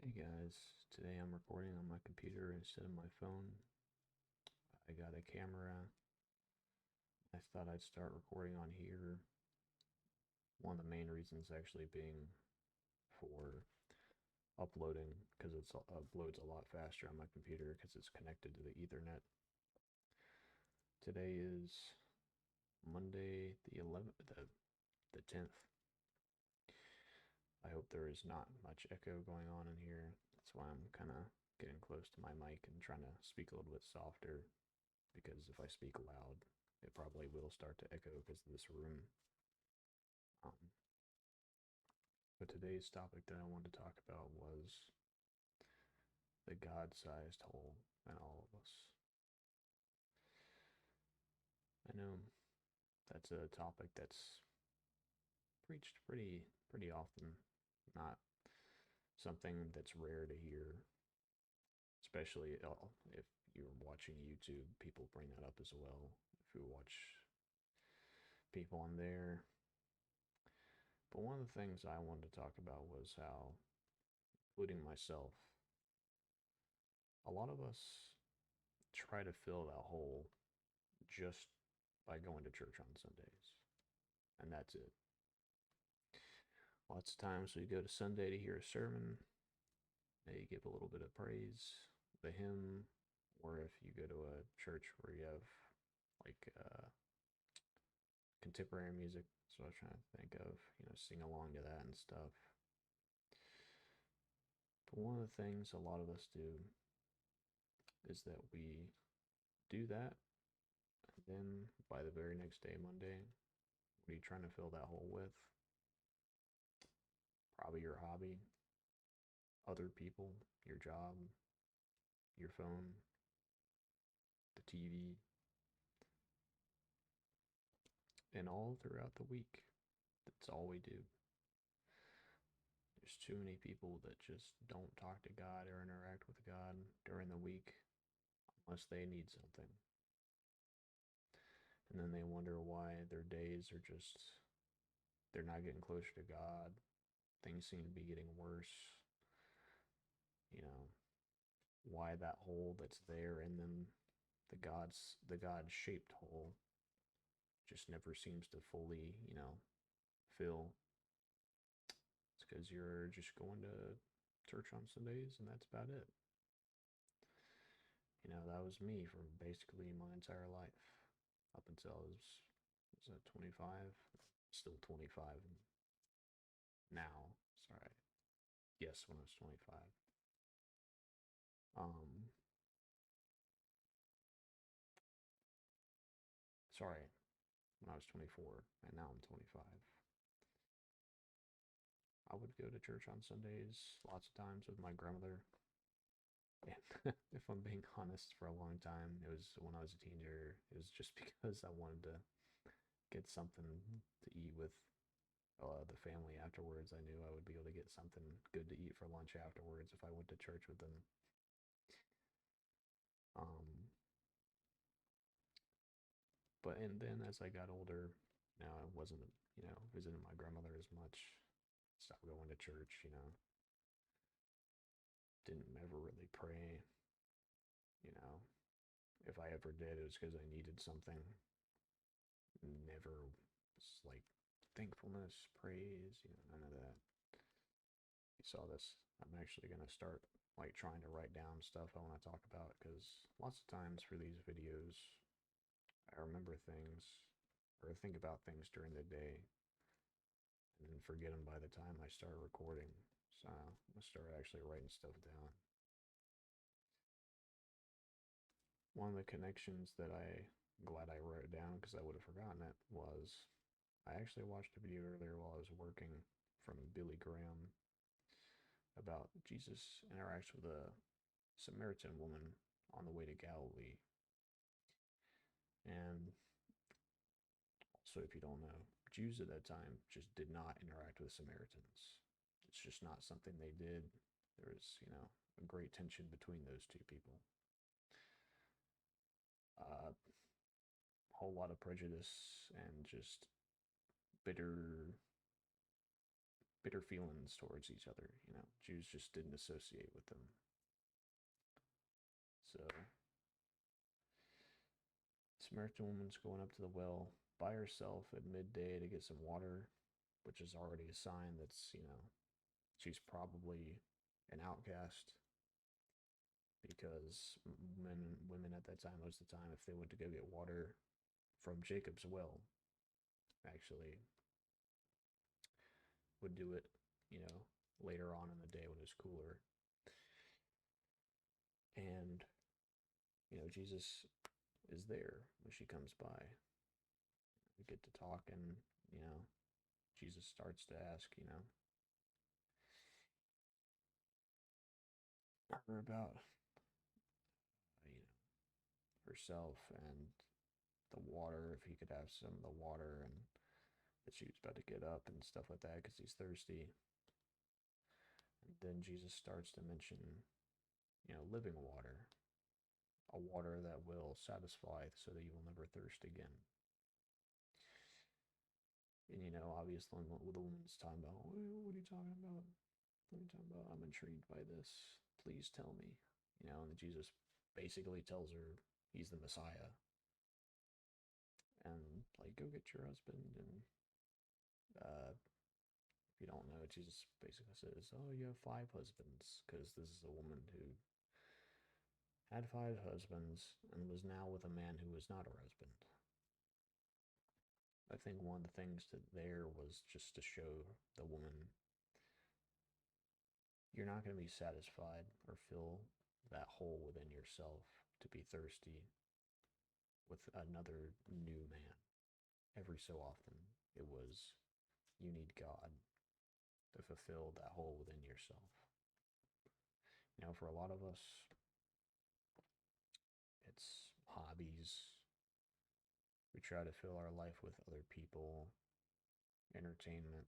Hey guys, today I'm recording on my computer instead of my phone. I got a camera. I thought I'd start recording on here. One of the main reasons actually being for uploading because it uploads a lot faster on my computer because it's connected to the Ethernet. Today is Monday the 11th, the 10th. I hope there is not much echo going on in here. That's why I'm kind of getting close to my mic and trying to speak a little bit softer because if I speak loud, it probably will start to echo because of this room. Um, but today's topic that I wanted to talk about was the God sized hole in all of us. I know that's a topic that's preached pretty often, not something that's rare to hear, especially if you're watching YouTube, people bring that up as well. If you watch people on there. But one of the things I wanted to talk about was how, including myself, a lot of us try to fill that hole just by going to church on Sundays. And that's it. Lots of times we go to Sunday to hear a sermon, you give a little bit of praise, the hymn, or if you go to a church where you have like contemporary music, so I was trying to think of, sing along to that and stuff. But one of the things a lot of us do is that we do that, and then by the very next day, Monday, what are you trying to fill that hole with? Probably your hobby, other people, your job, your phone, the TV, and all throughout the week. That's all we do. There's too many people that just don't talk to God or interact with God during the week unless they need something. And then they wonder why their days are just, they're not getting closer to God. Things seem to be getting worse. You know, why that hole that's there and then the God shaped hole just never seems to fully, fill. It's because you're just going to church on Sundays and that's about it. That was me for basically my entire life up until was that 25? Still 25 now. Sorry. Yes, when I was 25. Um, sorry, when I was 24, and now I'm 25. I would go to church on Sundays lots of times with my grandmother. And if I'm being honest, for a long time, it was when I was a teenager, it was just because I wanted to get something to eat with the family afterwards. I knew I would be able to get something good to eat for lunch afterwards if I went to church with them. Um, but and then as I got older, now I wasn't, visiting my grandmother as much. Stopped going to church, didn't ever really pray, you know. If I ever did, it was because I needed something. Never was like thankfulness, praise, none of that. You saw this. I'm actually going to start like trying to write down stuff I want to talk about because lots of times for these videos, I remember things or think about things during the day and then forget them by the time I start recording. So I'm going to start actually writing stuff down. One of the connections that I'm glad I wrote down because I would have forgotten it was I actually watched a video earlier while I was working from Billy Graham about Jesus interacts with a Samaritan woman on the way to Galilee. And also, if you don't know, Jews at that time just did not interact with Samaritans. It's just not something they did. There was, a great tension between those two people. A whole lot of prejudice and just bitter bitter feelings towards each other. Jews just didn't associate with them. So, Samaritan woman's going up to the well by herself at midday to get some water, which is already a sign that's, she's probably an outcast because women at that time, most of the time, if they went to go get water from Jacob's well, actually would do it, later on in the day when it's cooler. And, Jesus is there when she comes by. We get to talk, and, Jesus starts to ask, her about, herself and the water, if he could have some of the water, and that she was about to get up and stuff like that because he's thirsty. And then Jesus starts to mention, living water, a water that will satisfy so that you will never thirst again. And, obviously, the woman's talking about, what are you talking about? What are you talking about? I'm intrigued by this. Please tell me. And Jesus basically tells her he's the Messiah. And, like, go get your husband. And if you don't know, Jesus basically says, oh, you have 5 husbands. Because this is a woman who had 5 husbands and was now with a man who was not her husband. I think one of the things there was just to show the woman you're not going to be satisfied or fill that hole within yourself to be thirsty with another new man. Every so often, it was you need God to fulfill that hole within yourself. For a lot of us, it's hobbies. We try to fill our life with other people, entertainment,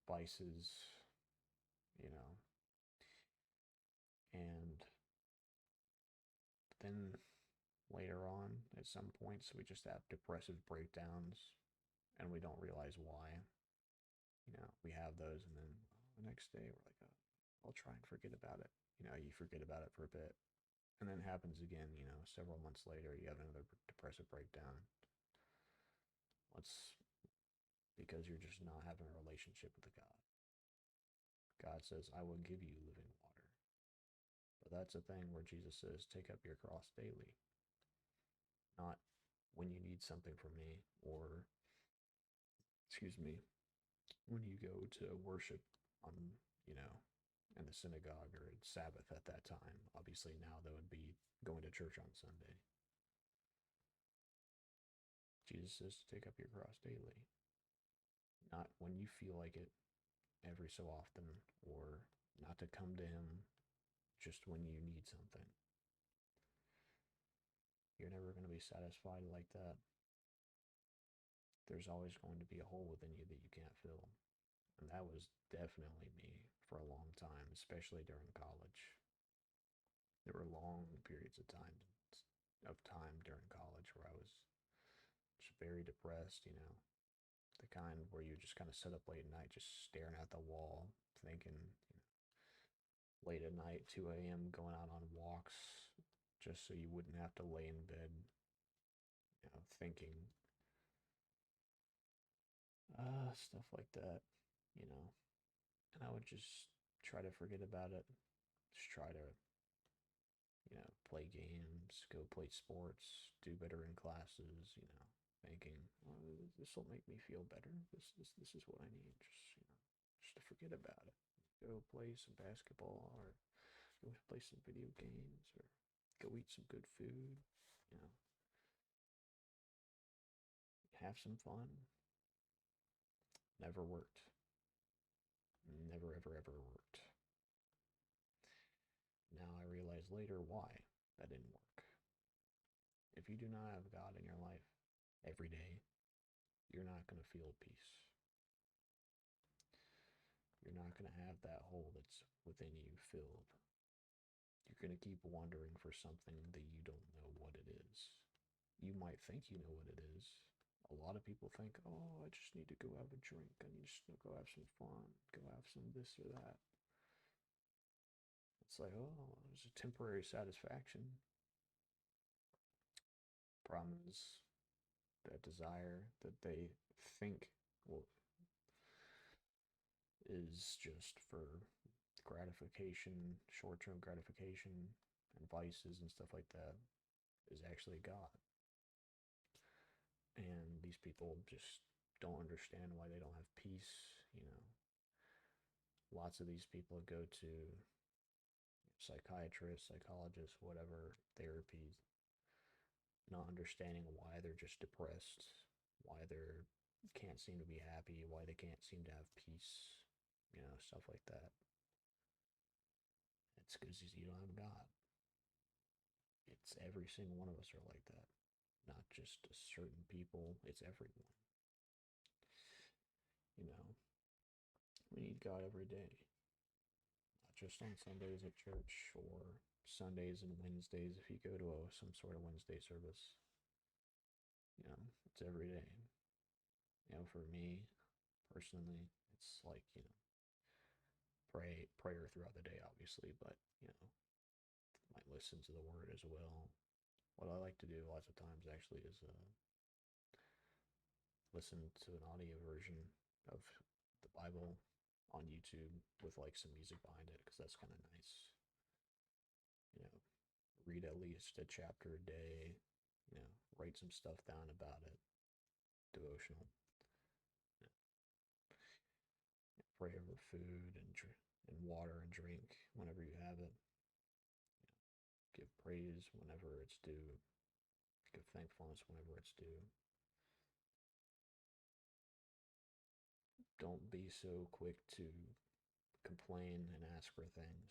vices, and then later on, at some points, we just have depressive breakdowns and we don't realize why. We have those, and then the next day we're like, oh, I'll try and forget about it. You forget about it for a bit, and then it happens again. Several months later, you have another depressive breakdown. It's because you're just not having a relationship with the God. God says, I will give you living water. But that's a thing where Jesus says, take up your cross daily. Not when you need something from me, or, when you go to worship on, in the synagogue or at Sabbath at that time. Obviously, now that would be going to church on Sunday. Jesus says to take up your cross daily. Not when you feel like it every so often, or not to come to him just when you need something. You're never going to be satisfied like that. There's always going to be a hole within you that you can't fill. And that was definitely me for a long time, especially during college. There were long periods of time during college where I was just very depressed, the kind where you just kind of sit up late at night just staring at the wall, thinking, late at night, 2 a.m., going out on walks just so you wouldn't have to lay in bed, thinking stuff like that, and I would just try to forget about it, just try to, play games, go play sports, do better in classes, thinking, oh, this will make me feel better. This is what I need, just to forget about it. Go play some basketball, or go play some video games, or go eat some good food, have some fun. Never worked. Never, ever, ever worked. Now I realize later why that didn't work. If you do not have God in your life every day, you're not going to feel peace. You're not going to have that hole that's within you filled. You're going to keep wondering for something that you don't know what it is. You might think you know what it is. a lot of people think, oh, I just need to go have a drink. I need to go have some fun, go have some this or that. It's like, oh, there's a temporary satisfaction. Problem is that desire that they think will is just for gratification, short-term gratification, and vices and stuff like that is actually God. And these people just don't understand why they don't have peace. Lots of these people go to psychiatrists, psychologists, whatever, therapy, not understanding why they're just depressed, why they can't seem to be happy, why they can't seem to have peace, stuff like that. It's because you don't have God. It's every single one of us are like that. Not just certain people, it's everyone. You know, we need God every day. Not just on Sundays at church or Sundays and Wednesdays if you go to some sort of Wednesday service. It's every day. For me personally, it's like, prayer throughout the day, obviously, but, might listen to the word as well. What I like to do lots of times actually is listen to an audio version of the Bible on YouTube with like some music behind it because that's kind of nice. You know, read at least a chapter a day. Write some stuff down about it. Devotional. Pray over food and water and drink whenever you have it. Give praise whenever it's due. Give thankfulness whenever it's due. Don't be so quick to complain and ask for things.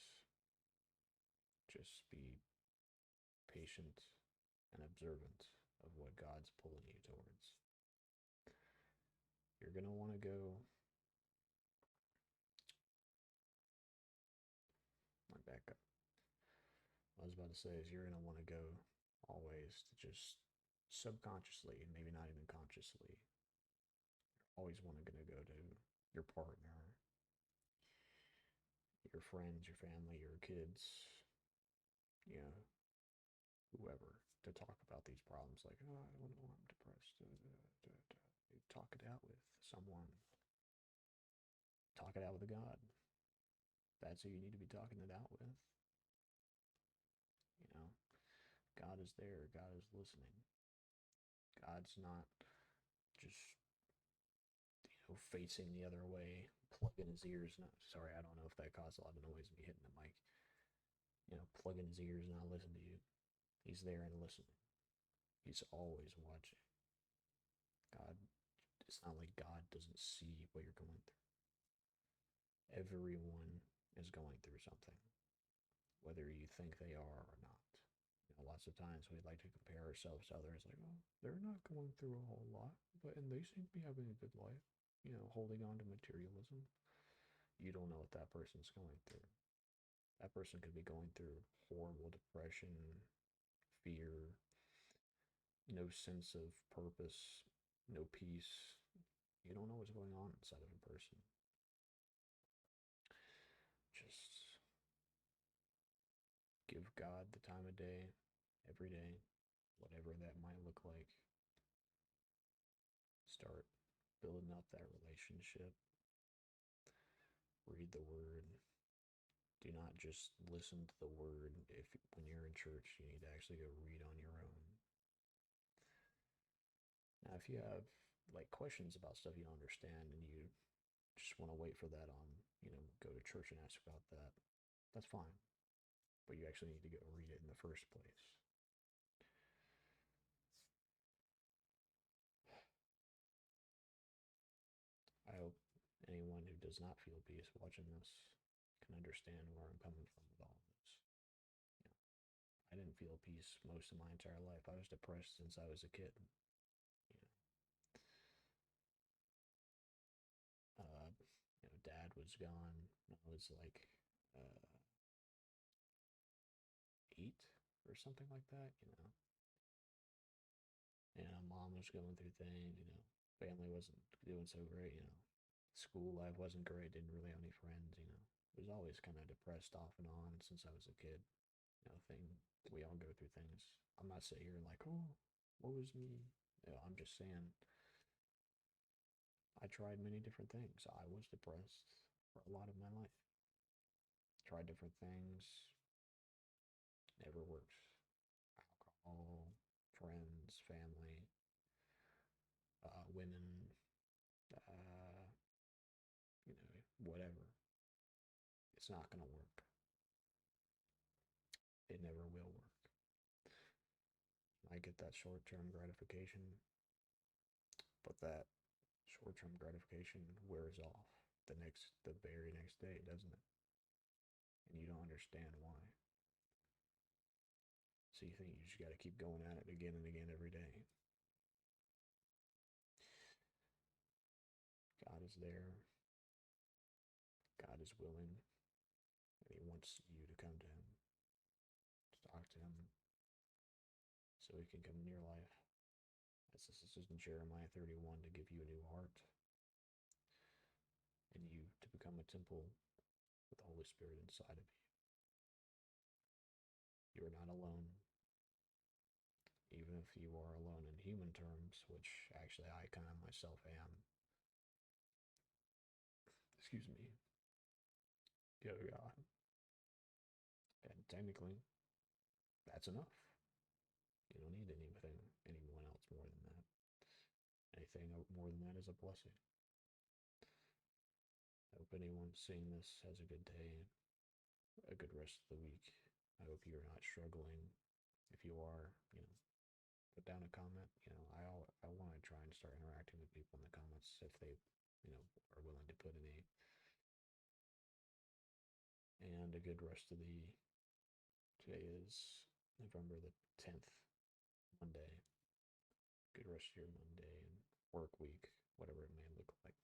Just be patient and observant of what God's pulling you towards. You're going to want to go. My back up. What I was about to say is you're going to want to go always to just subconsciously, and maybe not even consciously, you're always going to go to your partner, your friends, your family, your kids, you know, whoever, to talk about these problems. Like, oh, I don't know, I'm depressed. You talk it out with someone. Talk it out with God. That's who you need to be talking it out with. You know, God is there. God is listening. God's not just, facing the other way, plugging his ears. No, sorry, I don't know if that caused a lot of noise, me hitting the mic. Plugging his ears and not listening to you. He's there and listening. He's always watching. God, it's not like God doesn't see what you're going through. Everyone is going through something, whether you think they are or not. Lots of times we like to compare ourselves to others, like, oh, they're not going through a whole lot, and they seem to be having a good life, holding on to materialism. You don't know what that person's going through. That person could be going through horrible depression, fear, no sense of purpose, no peace. You don't know what's going on inside of a person. Just give God the time of day, every day, whatever that might look like. Start building up that relationship. Read the word. Do not just listen to the word. If when you're in church, you need to actually go read on your own. Now, if you have like questions about stuff you don't understand and you just want to wait for that on, go to church and ask about that, that's fine. But you actually need to go read it in the first place. I hope anyone who does not feel peace watching this can understand where I'm coming from with all of this. I didn't feel peace most of my entire life. I was depressed since I was a kid. Dad was gone. I was like 8 or something like that. And mom was going through things, family wasn't doing so great, school life wasn't great, didn't really have any friends, was always kind of depressed off and on since I was a kid. Thing we all go through things. I'm not sitting here like, oh, what was me? I'm just saying I tried many different things. I was depressed for a lot of my life. Tried different things, never worked. Alcohol, friends, family, women, uh, whatever. It's not going to work. It never will work. I get that short term gratification, but that short term gratification wears off the very next day, doesn't it? And you don't understand why. So you think you just got to keep going at it again and again every day. God is there. God is willing. And He wants you to come to Him, to talk to Him, so He can come into your life. As this is in Jeremiah 31, to give you a new heart and you to become a temple with the Holy Spirit inside of you. You are not alone, even if you are alone in human terms, which actually I kind of myself am. Excuse me. You have God. And technically, that's enough. You don't need anyone else more than that. Anything more than that is a blessing. I hope anyone seeing this has a good day, a good rest of the week. I hope you're not struggling. If you are, put down a comment. I want to try and start interacting with people in the comments if they, are willing to put any. And a good rest of the. Today is November the 10th, Monday. Good rest of your Monday and work week, whatever it may look like.